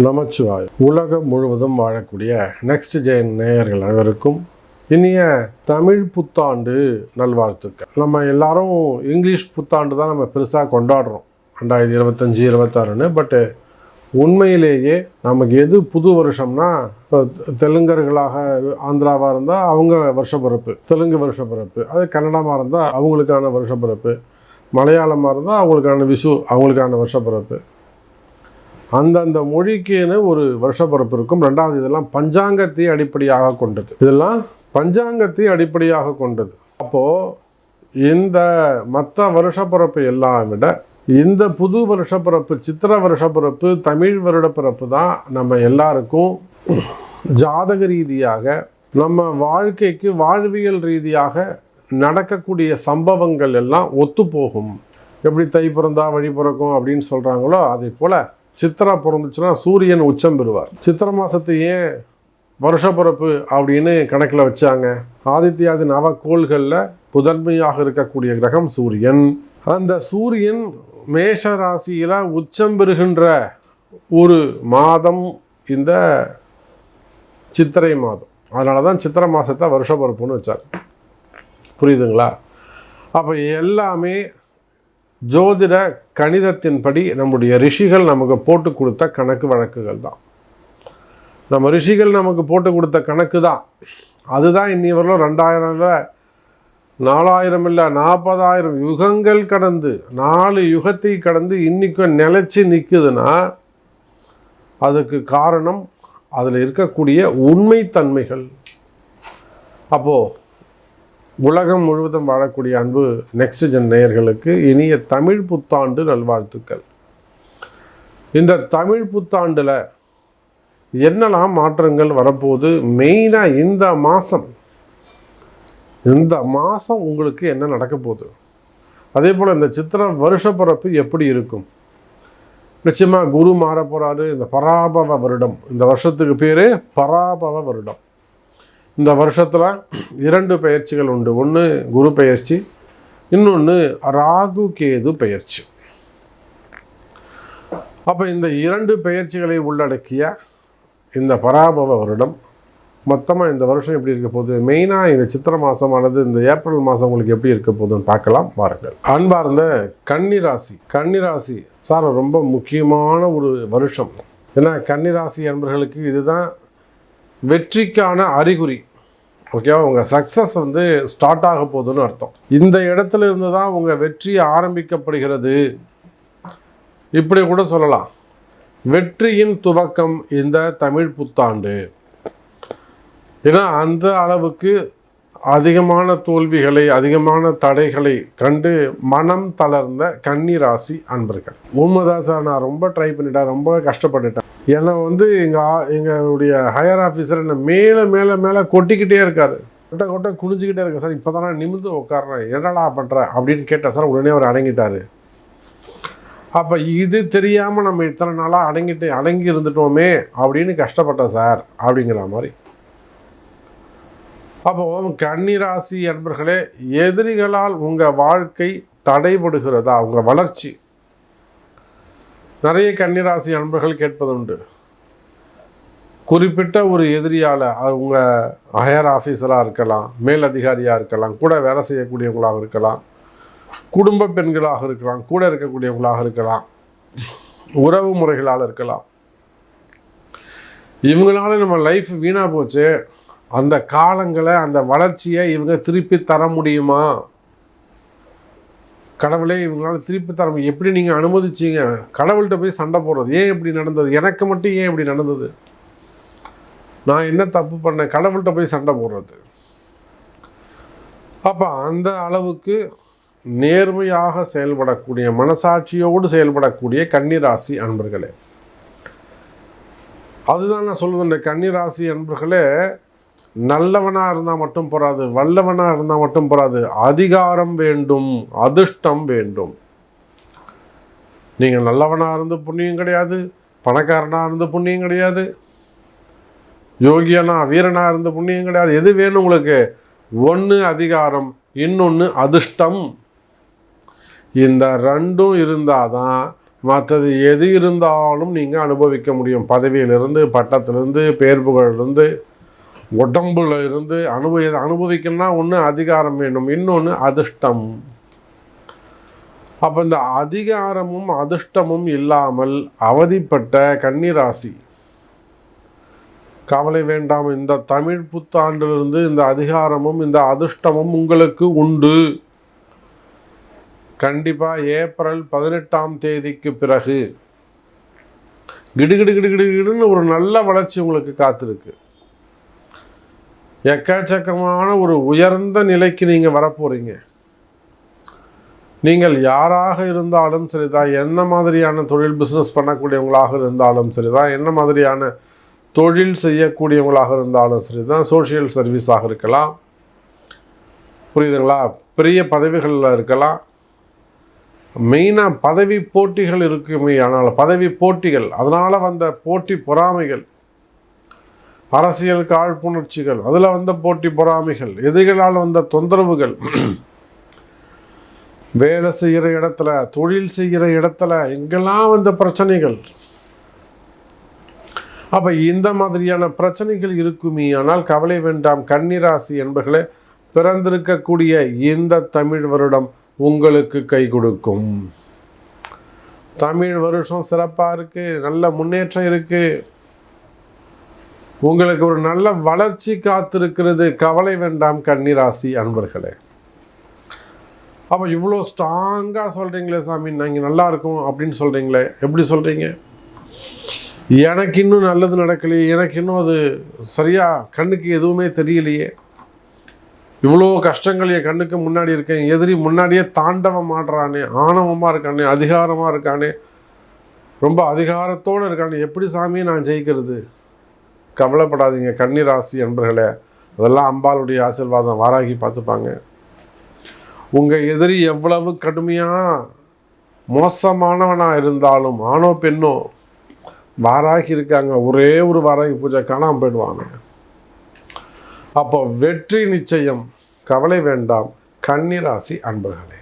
நமச்சிவாய். உலகம் முழுவதும் வாழக்கூடிய நெக்ஸ்ட் ஜென் நேயர்கள் அனைவருக்கும் இனிய தமிழ் புத்தாண்டு நல்வாழ்த்துக்கள். நம்ம எல்லாரும் இங்கிலீஷ் புத்தாண்டு தான் நம்ம பெருசாக கொண்டாடுறோம் 2025 26ன்னு. பட்டு உண்மையிலேயே நமக்கு எது புது வருஷம்னா, இப்போ தெலுங்கர்களாக ஆந்திராவாக இருந்தால் அவங்க வருஷப்பிறப்பு, தெலுங்கு வருஷப்பிறப்பு. அது கன்னடமாக இருந்தால் அவங்களுக்கான வருஷப்பிறப்பு, மலையாளமாக இருந்தால் அவங்களுக்கான விஷு, அவங்களுக்கான வருஷப்பிறப்பு. அந்தந்த மொழிக்குன்னு ஒரு வருஷப்பிறப்பு இருக்கும். ரெண்டாவது, இதெல்லாம் பஞ்சாங்கத்தை அடிப்படையாக கொண்டது. இதெல்லாம் பஞ்சாங்கத்தை அடிப்படையாக கொண்டது. அப்போது இந்த மற்ற வருஷப்பிறப்பு எல்லாம் விட இந்த புது வருஷப்பிறப்பு, சித்திர வருஷப்பிறப்பு, தமிழ் வருடப்பிறப்பு தான் நம்ம எல்லாருக்கும் ஜாதக ரீதியாக, நம்ம வாழ்க்கைக்கு வாழ்வியல் ரீதியாக நடக்கக்கூடிய சம்பவங்கள் எல்லாம் ஒத்து போகும். எப்படி தை பிறந்தா வழி பிறக்கும் அப்படின்னு சொல்கிறாங்களோ, அதே போல் சித்திரா பிறந்துச்சுன்னா சூரியன் உச்சம் பெறுவார். சித்திரை மாதத்தை ஏன் வருஷப்பிறப்பு அப்படின்னு கணக்கில் வச்சாங்க? ஆதித்யாதி நவக்கோள்களில் முதன்மையாக இருக்கக்கூடிய கிரகம் சூரியன். அந்த சூரியன் மேஷ ராசியில் உச்சம் பெறுகின்ற ஒரு மாதம் இந்த சித்திரை மாதம். அதனால தான் சித்திரை மாதத்தை வருஷப்பிறப்புன்னு வச்சாங்க. புரியுதுங்களா? அப்போ எல்லாமே ஜோதிட கணிதத்தின்படி நம்முடைய ரிஷிகள் நமக்கு போட்டு கொடுத்த கணக்கு வழக்குகள் தான். நம்ம ரிஷிகள் நமக்கு போட்டு கொடுத்த கணக்கு தான். அதுதான் இன்னி வரலும் 2000 4000 இல்லை 40,000 யுகங்கள் கடந்து, 4 யுகத்தை கடந்து இன்றைக்கும் நிலைச்சி நிற்குதுன்னா அதுக்கு காரணம் அதில் இருக்கக்கூடிய உண்மைத்தன்மைகள். அப்போது உலகம் முழுவதும் வாழக்கூடிய அன்பு நெக்ஸ்ட் ஜென் நேயர்களுக்கு இனிய தமிழ் புத்தாண்டு நல்வாழ்த்துக்கள். இந்த தமிழ் புத்தாண்டில் என்னெல்லாம் மாற்றங்கள் வரப்போகுது? மெயினாக இந்த மாதம் உங்களுக்கு என்ன நடக்க போகுது? அதே போல் இந்த சித்திரை வருஷப்பிறப்பு எப்படி இருக்கும்? நிச்சயமாக குரு மாற போகிறாரு. இந்த பராபவ வருடம், இந்த வருஷத்துக்கு பேர் பராபவ வருடம். இந்த வருஷத்தில் 2 பெயர்ச்சிகள் உண்டு. ஒன்று குரு பெயர்ச்சி, இன்னொன்று ராகு கேது பெயர்ச்சி. அப்போ இந்த 2 பெயர்ச்சிகளை உள்ளடக்கிய இந்த பராபவ வருடம் மொத்தமாக இந்த வருஷம் எப்படி இருக்க போகுது? மெயினாக இந்த சித்திரை மாதம் அல்லது இந்த ஏப்ரல் மாதம் உங்களுக்கு எப்படி இருக்க போகுதுன்னு பார்க்கலாம் வாருங்கள். அன்பார்ந்த கன்னிராசி சார் ரொம்ப முக்கியமான ஒரு வருஷம். ஏன்னா கன்னிராசி என்பவர்களுக்கு இதுதான் வெற்றிக்கான அறிகுறி. ஓகேவா? உங்கள் சக்ஸஸ் ஸ்டார்ட் ஆக போகுதுன்னு அர்த்தம். இந்த இடத்துல இருந்து தான் உங்கள் வெற்றி ஆரம்பிக்கப்படுகிறது. இப்படி கூட சொல்லலாம், வெற்றியின் துவக்கம் இந்த தமிழ் புத்தாண்டு. ஏன்னா அந்த அளவுக்கு அதிகமான தோல்விகளை, அதிகமான தடைகளை கண்டு மனம் தளர்ந்த கன்னிராசி அன்பர்கள். உண்மைதான் சார், நான் ரொம்ப ட்ரை பண்ணிட்டேன், ரொம்ப கஷ்டப்பட்டுட்டேன். ஏன்னா எங்களுடைய ஹையர் ஆஃபீஸர் என்னை மேலே கொட்டிக்கிட்டே இருக்காரு. கொட்ட குனிஞ்சிக்கிட்டே இருக்கேன் சார். இப்போ தான் நிமிர்ந்து உட்காடுறேன், என்னடா பண்ணுறேன் அப்படின்னு கேட்டேன் சார். உடனே அவர் அடங்கிட்டார். அப்போ இது தெரியாமல் நம்ம இத்தனை நாளாக அடங்கி இருந்துட்டோமே அப்படின்னு கஷ்டப்பட்டேன் சார் அப்படிங்கிற மாதிரி. அப்போது கன்னிராசி என்பர்களே, எதிரிகளால் உங்கள் வாழ்க்கை தடைபடுகிறதா? உங்கள் வளர்ச்சி. நிறைய கன்னிராசி அன்பர்கள் கேட்பதுண்டு, குறிப்பிட்ட ஒரு எதிரியால், உங்கள் ஹையர் ஆஃபீஸராக இருக்கலாம், மேலதிகாரியாக இருக்கலாம், கூட வேலை செய்யக்கூடியவங்களாக இருக்கலாம், குடும்ப பெண்களாக இருக்கலாம், கூட இருக்கக்கூடியவங்களாக இருக்கலாம், உறவு முறைகளால் இருக்கலாம். இவங்களால நம்ம லைஃப் வீணாக போச்சு. அந்த காலங்களை, அந்த வளர்ச்சியை இவங்க திருப்பி தர முடியுமா? கடவுளே இவங்களால திருப்பி தர முடியும். எப்படி நீங்கள் அனுமதிச்சிங்க? கடவுள்கிட்ட போய் சண்டை போடுறது. ஏன் இப்படி நடந்தது? எனக்கு மட்டும் ஏன் இப்படி நடந்தது? நான் என்ன தப்பு பண்ணேன்? கடவுள்கிட்ட போய் சண்டை போடுறது. அப்போ அந்த அளவுக்கு நேர்மையாக செயல்படக்கூடிய, மனசாட்சியோடு செயல்படக்கூடிய கன்னிராசி அன்பர்களே, அதுதான் நான் சொல்லுவேன். இந்த கன்னிராசி அன்பர்களே, நல்லவனாக இருந்தால் மட்டும் போகாது, வல்லவனாக இருந்தால் மட்டும் போகாது, அதிகாரம் வேண்டும், அதிர்ஷ்டம் வேண்டும். நீங்கள் நல்லவனாக இருந்து புண்ணியம் கிடையாது, பணக்காரனாக இருந்து புண்ணியம் கிடையாது, யோகியனா வீரனாக இருந்து புண்ணியம் கிடையாது. எது வேணும் உங்களுக்கு? ஒன்று அதிகாரம், இன்னொன்று அதிர்ஷ்டம். இந்த 2ம் இருந்தால் தான் மற்றது எது இருந்தாலும் நீங்கள் அனுபவிக்க முடியும். பதவியிலிருந்து, பட்டத்திலிருந்து, பேர் புகழிலிருந்து, உடம்புல இருந்து அனுபவிக்கணும்னா ஒன்று அதிகாரம் வேணும், இன்னொன்று அதிர்ஷ்டம். அப்போ இந்த அதிகாரமும் அதிர்ஷ்டமும் இல்லாமல் அவதிப்பட்ட கன்னிராசி, கவலை வேண்டாம். இந்த தமிழ் புத்தாண்டிலிருந்து இந்த அதிகாரமும் இந்த அதிர்ஷ்டமும் உங்களுக்கு உண்டு. கண்டிப்பாக ஏப்ரல் 18ஆம் தேதிக்கு பிறகு கிடுகிடுன்னு ஒரு நல்ல வளர்ச்சி உங்களுக்கு காத்திருக்கு. எக்கச்சக்கமான ஒரு உயர்ந்த நிலைக்கு நீங்கள் வரப்போறீங்க. நீங்கள் யாராக இருந்தாலும் சரிதான், என்ன மாதிரியான தொழில் பிஸ்னஸ் பண்ணக்கூடியவங்களாக இருந்தாலும் சரிதான், என்ன மாதிரியான தொழில் செய்யக்கூடியவங்களாக இருந்தாலும் சரிதான், சோஷியல் சர்வீஸாக இருக்கலாம், புரியுதுங்களா, பெரிய பதவிகளில் இருக்கலாம். மெயினாக பதவி போட்டிகள் இருக்குமே, ஆனால் பதவி போட்டிகள், அதனால் வந்த போட்டி பொறாமைகள், அரசியல் காழ்ப்புணர்ச்சிகள், அதில் வந்த போட்டி பொறாமைகள், எதிரிகளால் வந்த தொந்தரவுகள், வேலை செய்கிற இடத்துல, தொழில் செய்கிற இடத்துல எங்கெல்லாம் வந்த பிரச்சனைகள். அப்போ இந்த மாதிரியான பிரச்சனைகள் இருக்குமே, ஆனால் கவலை வேண்டாம் கன்னிராசி என்பர்களே. பிறந்திருக்கக்கூடிய இந்த தமிழ் வருடம் உங்களுக்கு கை கொடுக்கும். தமிழ் வருஷம் சிறப்பாக இருக்குது, நல்ல முன்னேற்றம் இருக்குது, உங்களுக்கு ஒரு நல்ல வளர்ச்சி காத்திருக்கிறது. கவலை வேண்டாம் கன்னிராசி அன்பர்களே. அப்போ இவ்வளோ ஸ்ட்ராங்காக சொல்கிறீங்களே சாமி, நாங்கள் நல்லா இருக்கும் அப்படின்னு சொல்கிறீங்களே, எப்படி சொல்கிறீங்க? எனக்கு இன்னும் நல்லது நடக்கலையே, எனக்கு இன்னும் அது சரியாக கண்ணுக்கு எதுவுமே தெரியலையே, இவ்வளோ கஷ்டங்கள் என் கண்ணுக்கு முன்னாடி இருக்கேன், எதிரி முன்னாடியே தாண்டவம் ஆடுறானே, ஆணவமாக இருக்கானே, அதிகாரமாக இருக்கானே, ரொம்ப அதிகாரத்தோடு இருக்கானே, எப்படி சாமியை நான் ஜெயிக்கிறது? கவலைப்படாதீங்க கன்னிராசி என்பர்களே, அதெல்லாம் அம்பாளுடைய ஆசீர்வாதம், வாராகி பார்த்துப்பாங்க. உங்கள் எதிரி எவ்வளவு கடுமையாக மோசமானவனாக இருந்தாலும், ஆணோ பெண்ணோ, வாராகி இருக்காங்க, ஒரே ஒரு வாராகி பூஜை காணாமல் போயிடுவாங்க. அப்போ வெற்றி நிச்சயம். கவலை வேண்டாம் கன்னிராசி அன்பர்களே.